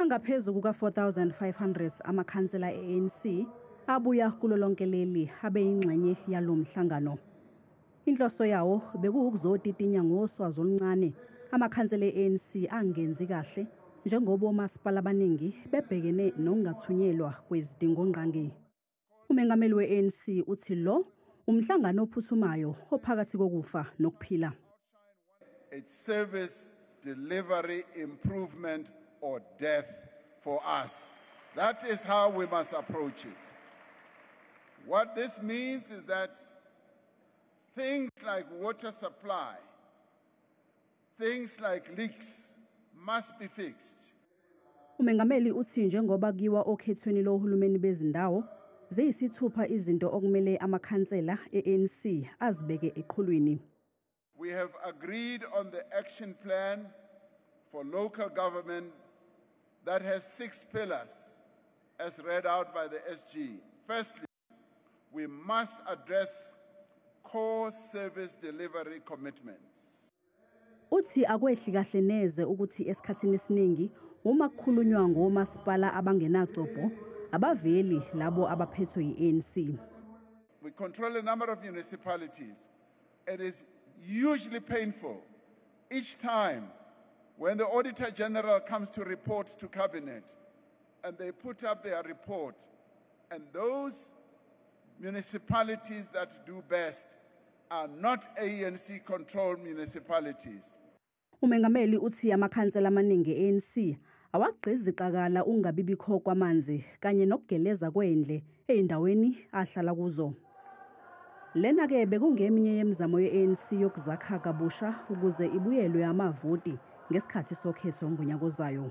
Angaphezu kuka-4,500 amakhansela e-ANC abuya kulo lonke leli abeyingxenye yalo mhlangano. Inhloso yawo bekuwukuzotitinya ngoswazi oluncane amakhansela e-ANC angenzi kahle njengoba omasipala abaningi bebhekene nokungathunyelwa kwezidingongqangi. Umengameli we-ANC uthi lo umhlangano ophuthumayo ophakathi kokufa nokuphila. It's service delivery improvement or death for us. That is how we must approach it. What this means is that things like water supply, things like leaks must be fixed. Umengameli uthi njengoba kiwa okhethweni lohulumeni bezindawo ziyisithupha izinto okumele amakhansela e-ANC azibeke eqhulwini. We have agreed on the action plan for local government that has 6 pillars as read out by the SG. Firstly, we must address core service delivery commitments. Uthi akwehli kahle neze ukuthi esikhathini esiningi uma kukhulunywa ngomasipala abangenacopho abaveli labo abaphethwe yi-ANC. We control a number of municipalities. It is hugely painful each time when the Auditor General comes to report to Cabinet and they put up their report, and those municipalities that do best are not ANC-controlled municipalities. Umengameli uthi amakhansela amaningi e-ANC awagqiziqakala ungabibikho kwamanzi kanye nokugeleza kwendle eindaweni ahlala kuzo. Lena ke bekungeminye yemizamo ye-ANC yokuzakha kabusha ukuze ibuyelwe amavoti ngesikhathi sokhetho ngonyaka ozayo.